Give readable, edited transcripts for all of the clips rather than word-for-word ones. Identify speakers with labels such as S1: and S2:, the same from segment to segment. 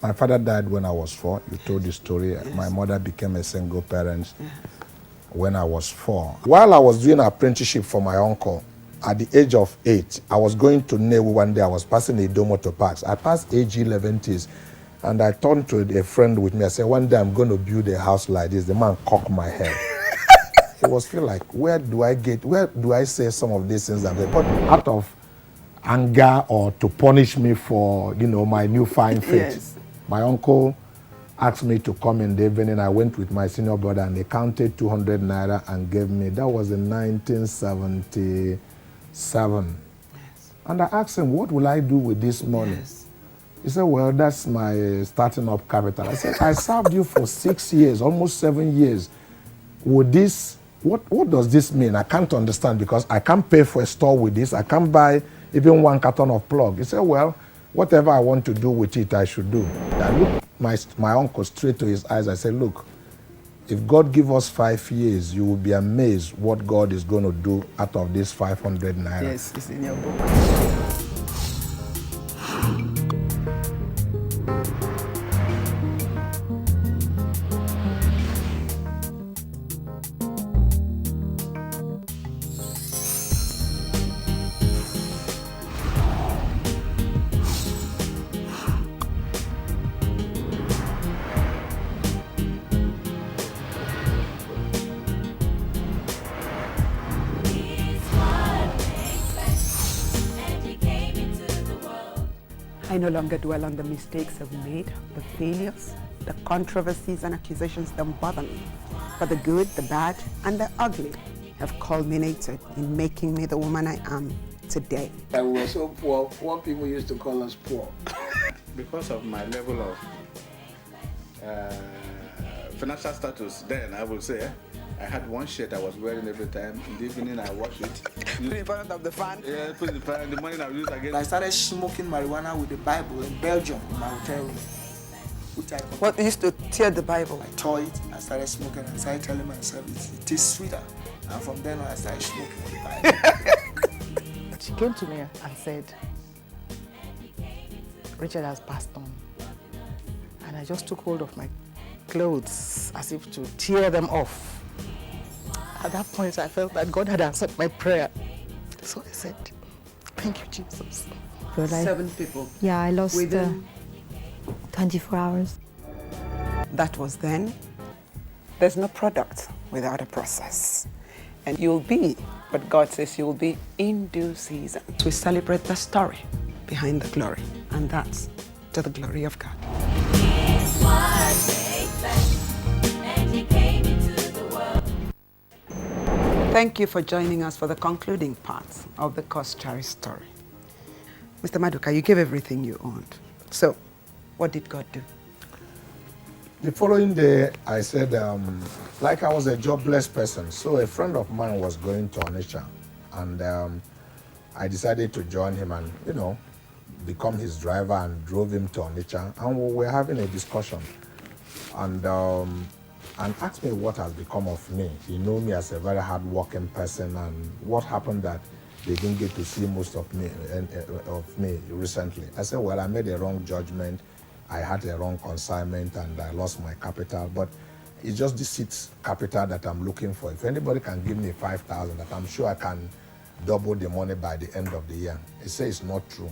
S1: My father died when I was 4. You told the story. Yes. My mother became a single parent when I was 4. While I was doing an apprenticeship for my uncle, at the age of 8, I was going to Newu one day. I was passing the Ido Motor Parks. I passed AG 11Ts, and I turned to a friend with me. I said, one day I'm going to build a house like this. The man cocked my head. It was feel like, where do I say some of these things? But out of anger or to punish me for, my new fine faith, yes. My uncle asked me to come in the evening. I went with my senior brother and they counted 200 naira and gave me. That was in 1977. Yes. And I asked him, what will I do with this money? Yes. He said, well, that's my starting up capital. I said, I served you for 6 years, almost 7 years. Would this, what does this mean? I can't understand because I can't pay for a store with this. I can't buy even 1 carton of plug. He said, well, whatever I want to do with it, I should do. I looked my uncle straight to his eyes. I said, look, if God give us 5 years, you will be amazed what God is going to do out of this 500 naira.
S2: Yes, it's in your book. I no longer dwell on the mistakes I've made, the failures, the controversies and accusations don't bother me. But the good, the bad, and the ugly have culminated in making me the woman I am today.
S3: I was so poor. Poor people used to call us poor. Because of my level of financial status then, I would say, I had one shirt I was wearing every time. In the evening, I wash it.
S2: Put it in front of the fan?
S3: Yeah, put it in front. In the morning, I would use it again.
S4: I started smoking marijuana with the Bible in Belgium, in my hotel room.
S2: What, you used to tear the Bible?
S4: I tore it, I started smoking, and I started telling myself it tastes sweeter. And from then on, I started smoking with the Bible.
S5: She came to me and said, Richard has passed on. And I just took hold of my clothes as if to tear them off. At that point, I felt that God had answered my prayer. So I said, thank you, Jesus.
S2: 7 people.
S6: Yeah, I lost
S2: within
S6: 24 hours.
S2: That was then. There's no product without a process. And you'll be what God says you'll be in due season. We celebrate the story behind the glory, and that's to the glory of God. Thank you for joining us for the concluding part of the Coscharis story. Mr. Maduka, you gave everything you owned. So, what did God do?
S1: The following day, I said, like I was a jobless person, so a friend of mine was going to Onitsha, and I decided to join him and, become his driver and drove him to Onitsha, and we were having a discussion. And asked me what has become of me. He knew me as a very hard-working person, and what happened that they didn't get to see most of me recently. I said, well, I made a wrong judgment. I had a wrong consignment, and I lost my capital. But it's just the seed capital that I'm looking for. If anybody can give me 5,000, that I'm sure I can double the money by the end of the year. He said it's not true.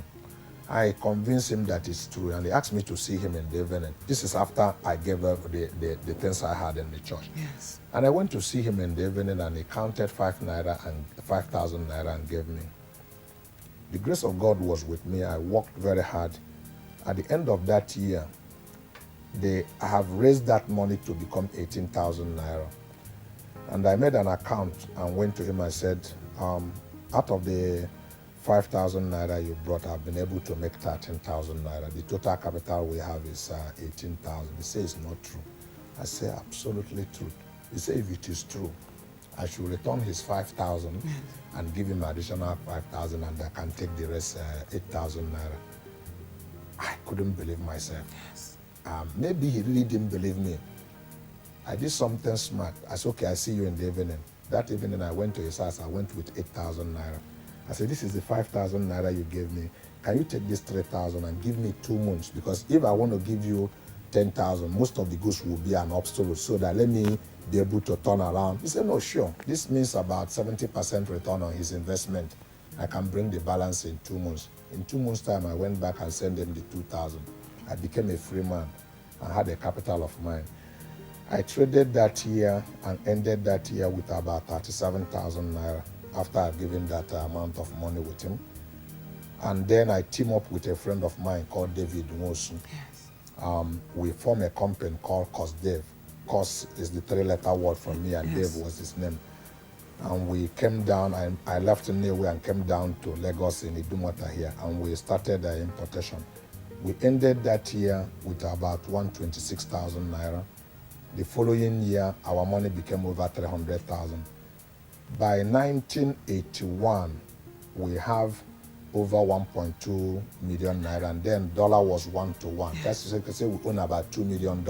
S1: I convinced him that it's true, and he asked me to see him in the evening. This is after I gave up the things I had in the church.
S2: Yes.
S1: And I went to see him in the evening, and he counted 5,000 naira and gave me. The grace of God was with me. I worked very hard. At the end of that year, I have raised that money to become 18,000 naira. And I made an account and went to him and said, out of the 5,000 naira you brought, I've been able to make 13,000 naira. The total capital we have is 18,000. He said it's not true. I say absolutely true. He said if it is true, I should return his 5,000 and give him additional 5,000, and I can take the rest 8,000 naira. I couldn't believe myself.
S2: Yes.
S1: Maybe he really didn't believe me. I did something smart. I said, okay, I see you in the evening. That evening I went to his house. I went with 8,000 naira. I said, this is the 5,000 naira you gave me. Can you take this 3,000 and give me 2 months? Because if I want to give you 10,000, most of the goods will be an obstacle, so that let me be able to turn around. He said, no, sure. This means about 70% return on his investment. I can bring the balance in 2 months. In 2 months' time, I went back and sent him the 2,000. I became a free man and had a capital of mine. I traded that year and ended that year with about 37,000 naira after I'd given that amount of money with him. And then I teamed up with a friend of mine called David Nwosu.
S2: Yes.
S1: We formed a company called Cosdev. Cos is the 3-letter word from me, and
S2: Yes.
S1: Dave was his name. And we came down, I left Nnewi and came down to Lagos in Idumota here, and we started importation. We ended that year with about 126,000 naira. The following year, our money became over 300,000. By 1981, we have over 1.2 million naira, and then dollar was 1 to 1. That's to say we own about $2 million.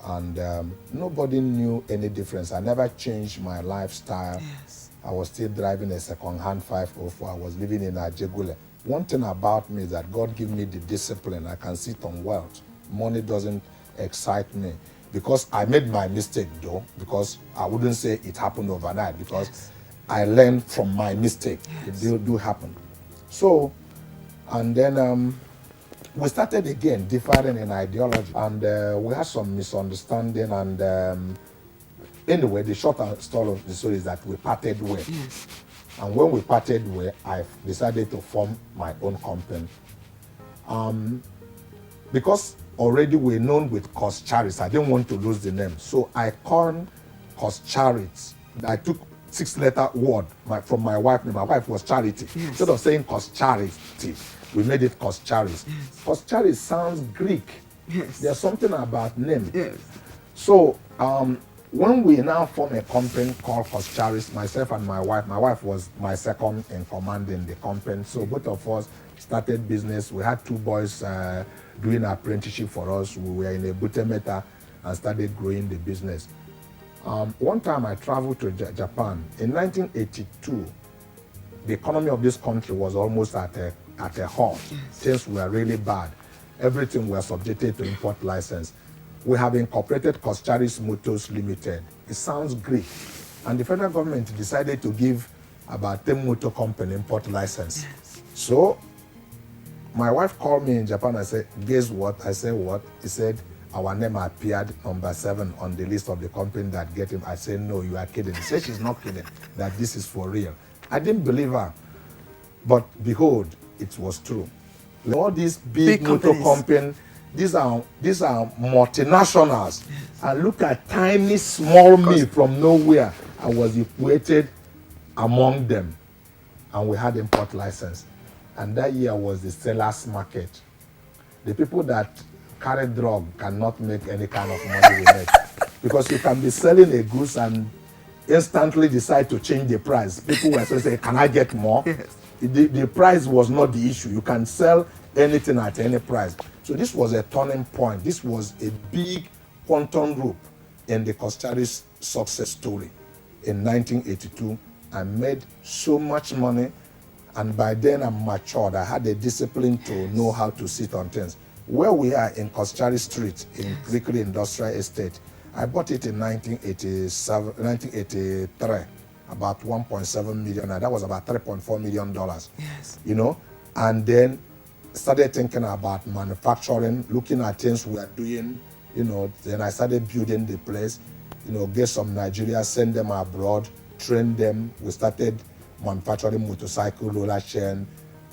S1: And nobody knew any difference. I never changed my lifestyle.
S2: Yes.
S1: I was still driving a second-hand 504. I was living in Ajegule. One thing about me is that God gave me the discipline. I can sit on wealth. Money doesn't excite me. Because I made my mistake, though, because I wouldn't say it happened overnight, because
S2: Yes.
S1: I learned from my mistake.
S2: Yes.
S1: It do happen. So, and then we started again differing in ideology, and we had some misunderstanding, and anyway, the short story of the story is that we parted ways.
S2: Yes.
S1: And when we parted ways, I decided to form my own company. Because already we're known with Coscharis, I didn't want to lose the name. So I called Coscharis. I took 6-letter word from my wife name. My wife was Charity.
S2: Yes.
S1: Instead of saying Coscharis, we made it Coscharis.
S2: Yes.
S1: Coscharis sounds Greek.
S2: Yes.
S1: There's something about name.
S2: Yes.
S1: So when we now form a company called Coscharis, myself and my wife was my second in command in the company. So both of us started business. We had 2 boys doing apprenticeship for us. We were in a Butemeta and started growing the business. One time I traveled to Japan. In 1982, the economy of this country was almost at a halt.
S2: Yes.
S1: Things were really bad. Everything was subjected to import license. We have incorporated Coscharis Motors Limited. It sounds Greek. And the federal government decided to give about 10 motor company import license.
S2: Yes.
S1: So my wife called me in Japan and said, guess what? I said, what? He said, our name appeared number 7 on the list of the company that get him. I said, no, you are kidding. He said, she's not kidding, that this is for real. I didn't believe her. But behold, it was true. All these big motor companies, these are multinationals.
S2: Yes.
S1: And look at tiny, small me from nowhere. I was equated among them. And we had import license. And that year was the seller's market. The people that carry drug cannot make any kind of money with it. Because you can be selling a goods and instantly decide to change the price. People were saying, can I get more?
S2: Yes.
S1: The price was not the issue. You can sell anything at any price. So this was a turning point. This was a big quantum leap in the Coscharis success story. In 1982, I made so much money, and by then I'm matured. I had the discipline to know how to sit on things. Where we are in Coscharis Street in Crickley Industrial Estate, I bought it in 1983, about 1.7 million, and that was about $3.4 million.
S2: Yes.
S1: You know, and then started thinking about manufacturing, looking at things we are doing, you know. Then I started building the place, you know, get some Nigerians, send them abroad, train them. We started manufacturing motorcycle, roller chain,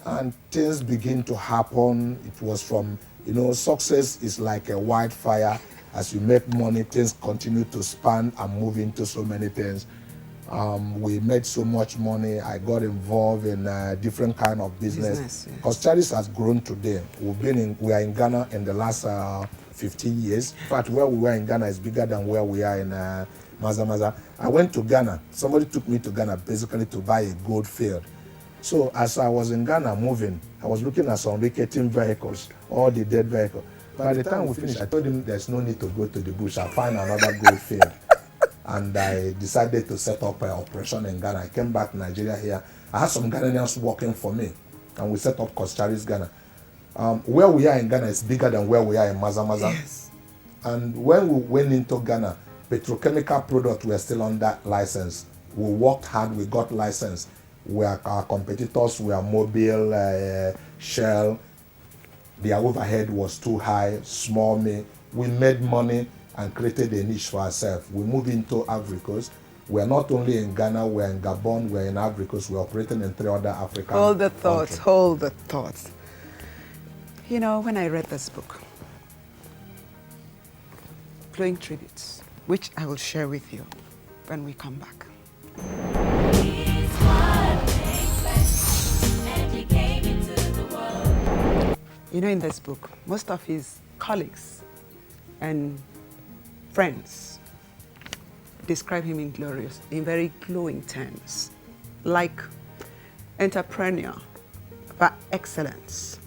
S1: and things begin to happen. It was from, you know, success is like a wildfire. As you make money, things continue to span and move into so many things. We made so much money. I got involved in different kind of business.
S2: Yes.
S1: Coscharis has grown today. We are in Ghana in the last 15 years. In fact, where we were in Ghana is bigger than where we are in Maza. I went to Ghana. Somebody took me to Ghana basically to buy a gold field. So as I was in Ghana moving, I was looking at some ricketing vehicles, all the dead vehicles. By the time we finished, I told him there's no need to go to the bush. I'll find another gold field. and I decided to set up an operation in Ghana. I came back to Nigeria here. I had some Ghanaians working for me, and we set up Coscharis Ghana. Where we are in Ghana is bigger than where we are in Mazamaza.
S2: Yes.
S1: And when we went into Ghana, petrochemical products were still under license. We worked hard, we got license. Our competitors were Mobil, Shell. Their overhead was too high, small me. We made money and created a niche for ourselves. We moved into Africa. We're not only in Ghana, we're in Gabon, we're in Africa. We're operating in 3 other African
S2: Hold the thoughts,
S1: countries.
S2: hold the thoughts. You know, when I read this book, Glowing Tributes, which I will share with you when we come back. You know, in this book, most of his colleagues and friends describe him in very glowing terms, like entrepreneur par excellence,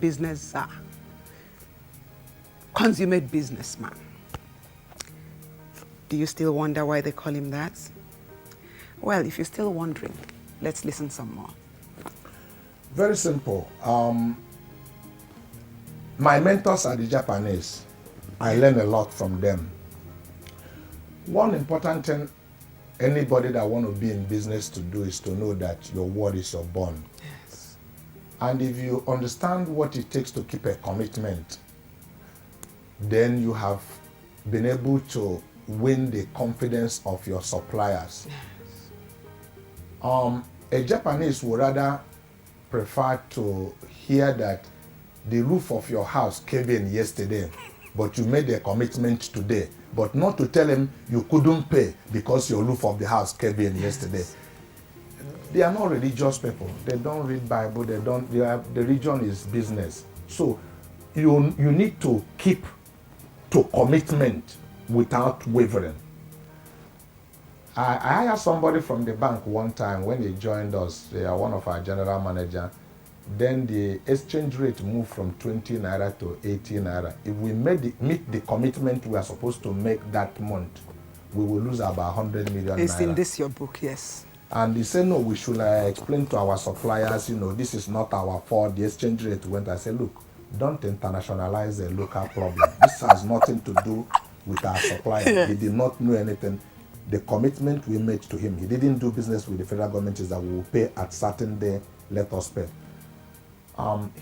S2: business czar, consummate businessman. Do you still wonder why they call him that? Well, if you're still wondering, let's listen some more.
S1: Very simple. My mentors are the Japanese. I learn a lot from them. One important thing anybody that want to be in business to do is to know that your word is your bond.
S2: Yes.
S1: And if you understand what it takes to keep a commitment, then you have been able to win the confidence of your suppliers.
S2: Yes.
S1: A Japanese would rather prefer to hear that the roof of your house caved in yesterday, but you made a commitment today, but not to tell him you couldn't pay because your roof of the house caved in yesterday. They are not religious people. They don't read Bible. The religion is business. So you need to keep to commitment without wavering. I hired somebody from the bank one time when they joined us. They are one of our general manager. Then the exchange rate moved from 20 naira to 80 naira. If we meet the commitment we are supposed to make that month, we will lose about 100 million
S2: It's
S1: naira.
S2: in this your book, yes.
S1: And he said, no, we should explain to our suppliers, this is not our fault. The exchange rate went. I said, look, don't internationalize a local problem. This has nothing to do with our supplier.
S2: Yeah.
S1: He did not know anything. The commitment we made to him, he didn't do business with the federal government, is that we will pay at certain day, let us pay.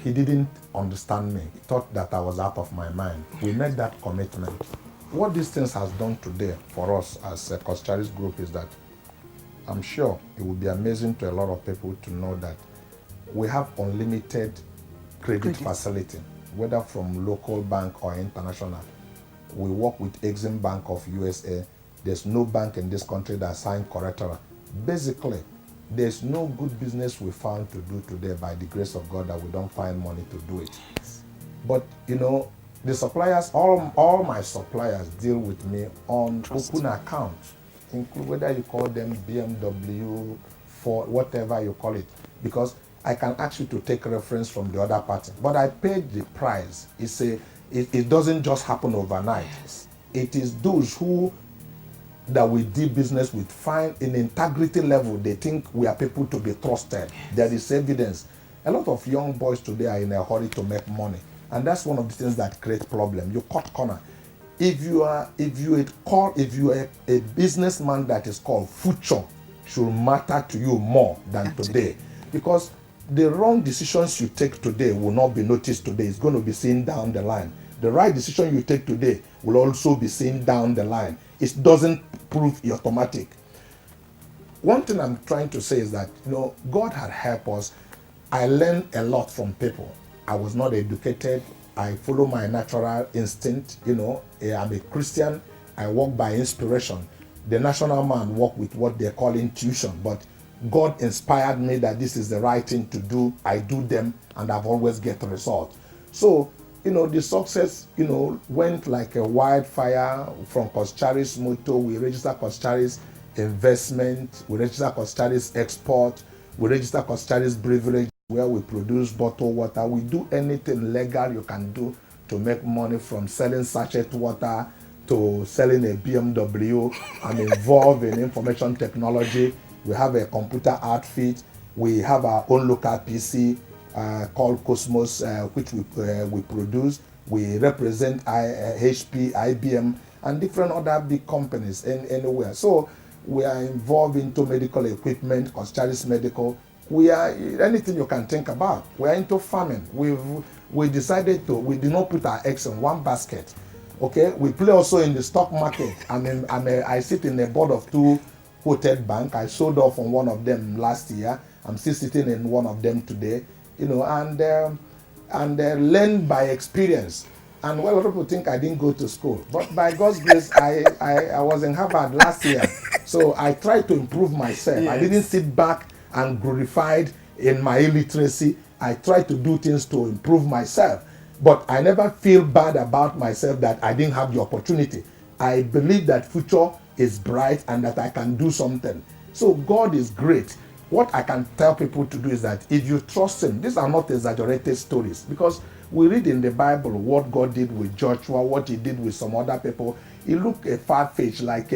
S1: He didn't understand me. He thought that I was out of my mind. We made that commitment. What these things has done today for us as a Coscharis group is that I'm sure it will be amazing to a lot of people to know that we have unlimited credit facility, whether from local bank or international. We work with Exim Bank of USA. There's no bank in this country that signs collateral. Basically, there's no good business we found to do today by the grace of God that we don't find money to do it. But the suppliers, all my suppliers deal with me on open accounts, include whether you call them BMW, Ford, whatever you call it, because I can ask you to take reference from the other party. But I paid the price. It doesn't just happen overnight.
S2: Yes.
S1: It is those that we do business with find in integrity level, they think we are people to be trusted. Yes. There is evidence. A lot of young boys today are in a hurry to make money, and that's one of the things that create problem. You cut corner. If you are a businessman that is called future should matter to you more than today, because the wrong decisions you take today will not be noticed today. It's going to be seen down the line. The right decision you take today will also be seen down the line. It doesn't prove automatic. One thing I'm trying to say is that, God had helped us. I learned a lot from people. I was not educated. I follow my natural instinct. I'm a Christian. I walk by inspiration. The national man walk with what they call intuition. But God inspired me that this is the right thing to do. I do them, and I've always get the result. So, the success, went like a wildfire from Coscharis Moto. We register Coscharis Investment. We register Coscharis Export. We register Coscharis Beverage, where we produce bottled water. We do anything legal you can do to make money, from selling sachet water to selling a BMW. I'm involved in information technology. We have a computer outfit. We have our own local PC called Cosmos, which we produce. We represent HP, IBM, and different other big companies anywhere. So we are involved into medical equipment, Coscharis Medical. We are anything you can think about. We are into farming. We decided we did not put our eggs in one basket. Okay, we play also in the stock market. I sit in the board of 2 quoted bank. I sold off on one of them last year. I'm still sitting in one of them today. You know, and learn by experience. And well, a lot of people think I didn't go to school, but by God's grace, I was in Harvard last year. So I tried to improve myself. Yes. I didn't sit back and glorified in my illiteracy. I tried to do things to improve myself. But I never feel bad about myself that I didn't have the opportunity. I believe that future is bright and that I can do something. So God is great. What I can tell people to do is that if you trust him, these are not exaggerated stories, because we read in the Bible what God did with Joshua, what he did with some other people. It looked far-fetched, like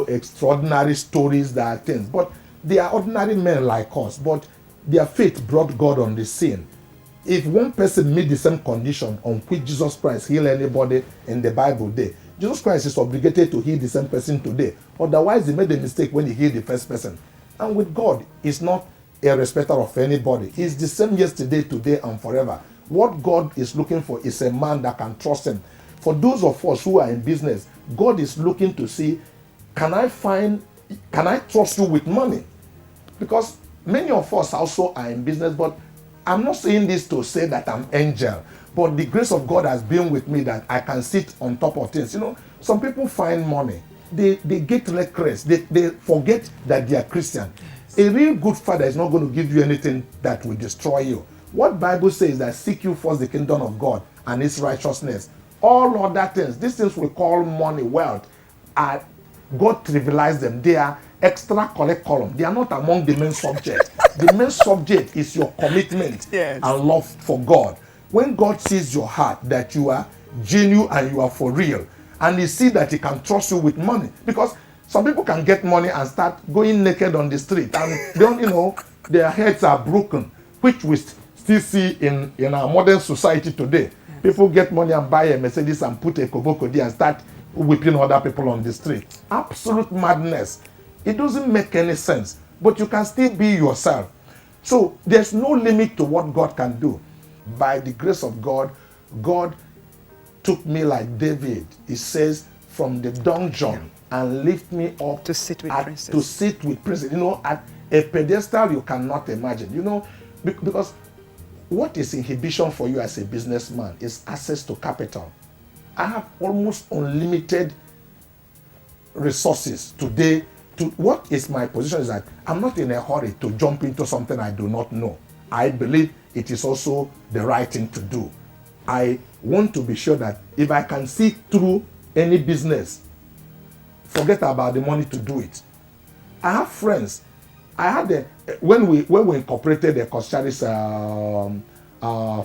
S1: extraordinary stories that are things. But they are ordinary men like us, but their faith brought God on the scene. If one person meet the same condition on which Jesus Christ healed anybody in the Bible day, Jesus Christ is obligated to heal the same person today. Otherwise, he made a mistake when he healed the first person. And with God, he's not a respecter of anybody. He's the same yesterday, today, and forever. What God is looking for is a man that can trust him. For those of us who are in business, God is looking to see, can I trust you with money? Because many of us also are in business, but I'm not saying this to say that I'm angel, but the grace of God has been with me that I can sit on top of things. You know, some people find money. They get reckless. They forget that they are Christian. A real good father is not going to give you anything that will destroy you. What Bible says that seek you first the kingdom of God and his righteousness. All other things, these things we call money, wealth, God trivialized them. They are extra curriculum. They are not among the main subject. The main subject is your commitment and love for God. When God sees your heart that you are genuine and you are for real, and he sees that he can trust you with money, because some people can get money and start going naked on the street, and they don't, their heads are broken, which we still see in our modern society today. Yes. People get money and buy a Mercedes and put a koboko there and start whipping other people on the street. Absolute madness. It doesn't make any sense, but you can still be yourself. So there's no limit to what God can do. By the grace of God, God took me like David. He says, from the dungeon and lift me up
S2: to sit with princes.
S1: To sit with princes. At a pedestal you cannot imagine. Because what is inhibition for you as a businessman is access to capital. I have almost unlimited resources today. What is my position is that I'm not in a hurry to jump into something I do not know. I believe it is also the right thing to do. I want to be sure that if I can see through any business, forget about the money to do it. I have friends. I had when we incorporated the Coscharis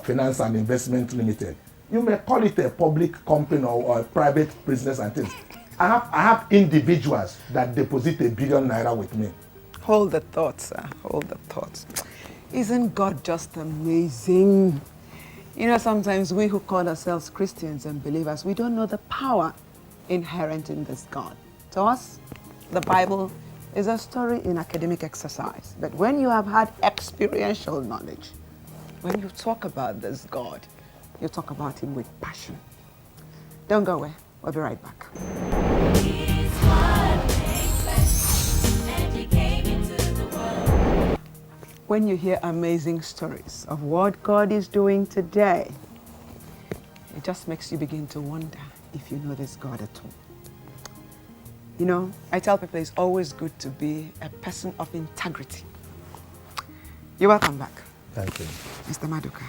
S1: Finance and Investment Limited. You may call it a public company or a private business and things. I have individuals that deposit ₦1 billion with me.
S2: Hold the thoughts, sir. Hold the thoughts. Isn't God just amazing? Sometimes we who call ourselves Christians and believers, we don't know the power inherent in this God. To us, the Bible is a story in academic exercise. But when you have had experiential knowledge, when you talk about this God, you talk about him with passion. Don't go away. We'll be right back. When you hear amazing stories of what God is doing today, it just makes you begin to wonder if you know this God at all. I tell people it's always good to be a person of integrity. You're welcome back.
S1: Thank you.
S2: Mr. Maduka,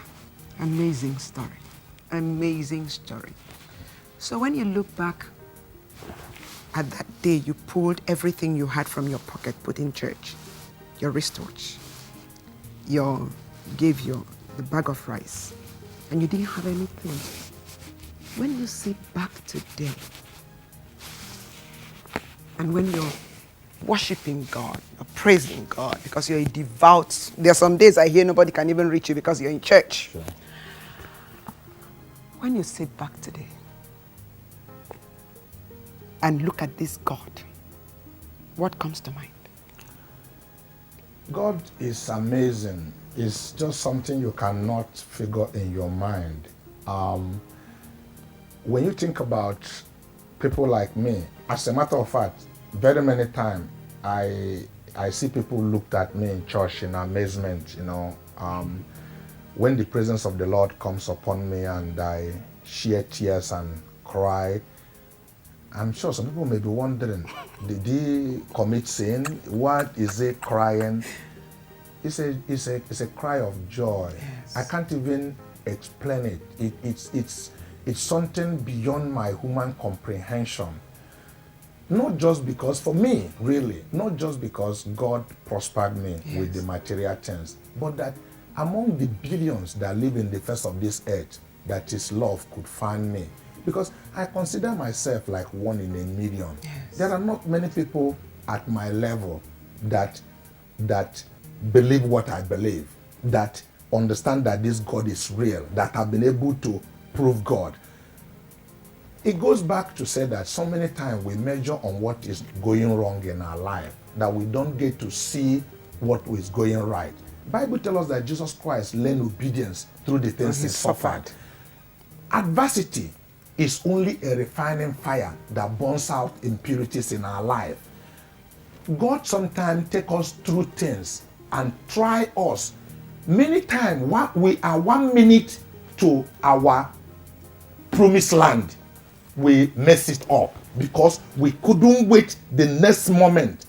S2: amazing story. Amazing story. So when you look back at that day you pulled everything you had from your pocket, put in church, your wristwatch, the bag of rice, and you didn't have anything. When you sit back today, and when you're worshiping God, you're praising God, because you're a devout, there are some days I hear nobody can even reach you because you're in church.
S1: Sure.
S2: When you sit back today and look at this God, what comes to mind?
S1: God is amazing. It's just something you cannot figure in your mind. When you think about people like me, as a matter of fact, very many times I see people looked at me in church in amazement, when the presence of the Lord comes upon me and I shed tears and cry. I'm sure some people may be wondering, did he commit sin? What is he crying? It's a cry of joy.
S2: Yes.
S1: I can't even explain it. It's something beyond my human comprehension. Not just because, for me, really, not just because God prospered me with the material things, but that among the billions that live in the face of this earth, that His love could find me. Because I consider myself like one in a million.
S2: Yes.
S1: There are not many people at my level that believe what I believe, that understand that this God is real, that have been able to prove God. It goes back to say that so many times we measure on what is going wrong in our life, that we don't get to see what is going right. Bible tells us that Jesus Christ learned obedience through the things He suffered. Adversity is only a refining fire that burns out impurities in our life. God sometimes takes us through things and try us. Many times we are 1 minute to our promised land, we mess it up because we couldn't wait the next moment.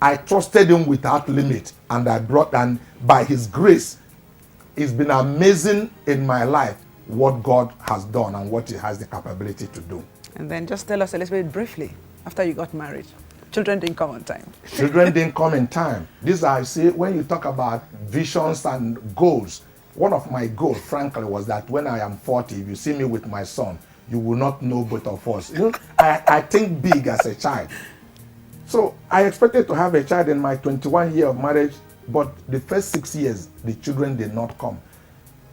S1: I trusted Him without limit, and by His grace, it's been amazing in my life what God has done and what He has the capability to do.
S2: And then just tell us a little bit briefly, after you got married, children didn't come on time.
S1: Children didn't come in time. This I say, when you talk about visions and goals, one of my goals, frankly, was that when I am 40, if you see me with my son, you will not know both of us. I think big as a child. So I expected to have a child in my 21 year of marriage, but the first 6 years, the children did not come.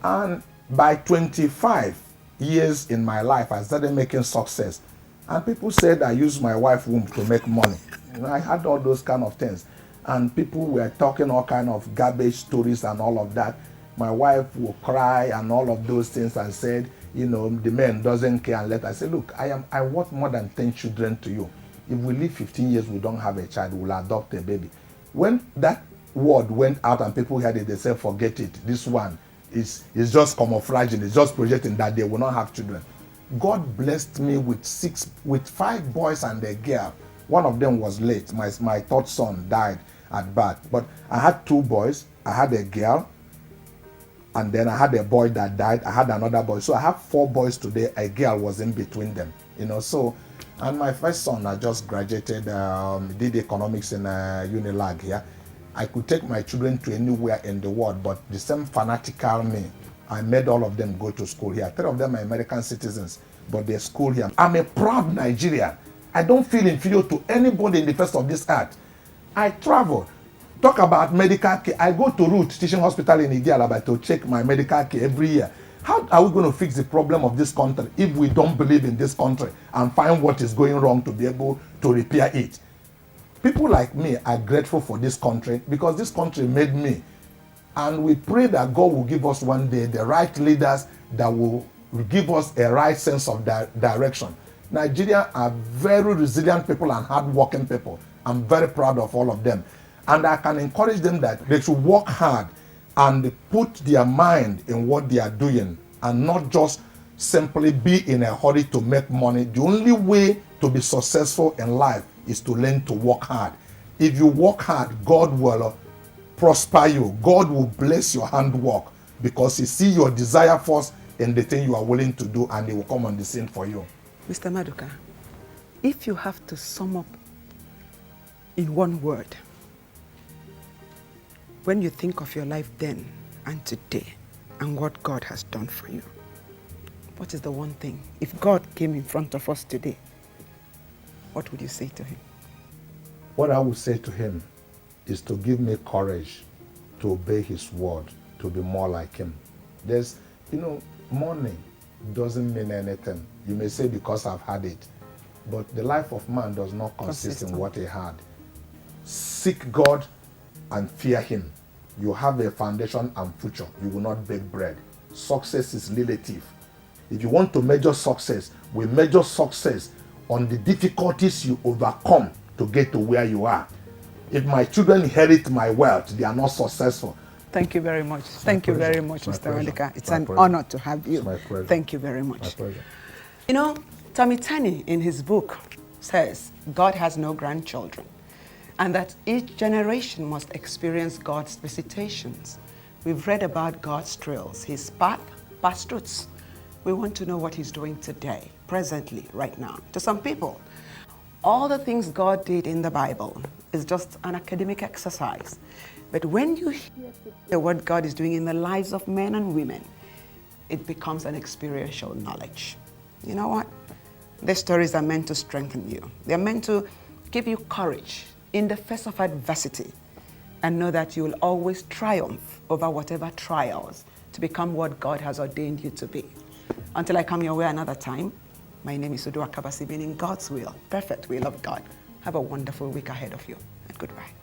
S1: And by 25 years in my life, I started making success. And people said I used my wife's womb to make money. I had all those kind of things. And people were talking all kind of garbage stories and all of that. My wife will cry and all of those things and said, the man doesn't care and let I say, look, I want more than 10 children to you. If we live 15 years, we don't have a child, we'll adopt a baby. When that word went out and people heard it, they said, forget it. This one is just camouflaging, it's just projecting that they will not have children. God blessed me with 5 boys and a girl. One of them was late. My third son died at birth. But I had 2 boys, I had a girl, and then I had a boy that died. I had another boy. So I have 4 boys today. A girl was in between them. So, and my first son, I just graduated, did economics in Unilag here. I could take my children to anywhere in the world, but the same fanatical me, I made all of them go to school here. 3 of them are American citizens, but they school here. I'm a proud Nigerian. I don't feel inferior to anybody in the face of this earth. I travel. Talk about medical care. I go to Root Teaching Hospital in Idialaba to check my medical care every year. How are we going to fix the problem of this country if we don't believe in this country and find what is going wrong to be able to repair it? People like me are grateful for this country because this country made me. And we pray that God will give us one day the right leaders that will give us a right sense of direction. Nigerians are very resilient people and hardworking people. I'm very proud of all of them. And I can encourage them that they should work hard and put their mind in what they are doing and not just simply be in a hurry to make money. The only way to be successful in life is to learn to work hard. If you work hard, God will prosper you. God will bless your handwork because He sees your desire first in the thing you are willing to do, and He will come on the scene for you.
S2: Mr. Maduka, if you have to sum up in one word, when you think of your life then and today and what God has done for you, what is the one thing? If God came in front of us today, what would you say to him?
S1: What I would say to him is to give me courage to obey his word, to be more like him. There's, money doesn't mean anything. You may say because I've had it, but the life of man does not consist in what he had. Seek God and fear him. You have a foundation and future. You will not bake bread. Success is relative. If you want to measure success, we measure success on the difficulties you overcome to get to where you are. If my children inherit my wealth, they are not successful.
S2: Thank you very much. Thank you very much, Mr. Maduka. It's an honor to have you.
S1: It's my pleasure.
S2: Thank you very much.
S1: My pleasure.
S2: Tommy Tenney in his book says God has no grandchildren and that each generation must experience God's visitations. We've read about God's trails, his path, past truths. We want to know what he's doing today, presently, right now. To some people, all the things God did in the Bible is just an academic exercise. But when you hear what God is doing in the lives of men and women, it becomes an experiential knowledge. You know what? These stories are meant to strengthen you. They're meant to give you courage in the face of adversity and know that you will always triumph over whatever trials to become what God has ordained you to be. Until I come your way another time, my name is Udo Akabasi, being in God's will, perfect will of God. Have a wonderful week ahead of you, and goodbye.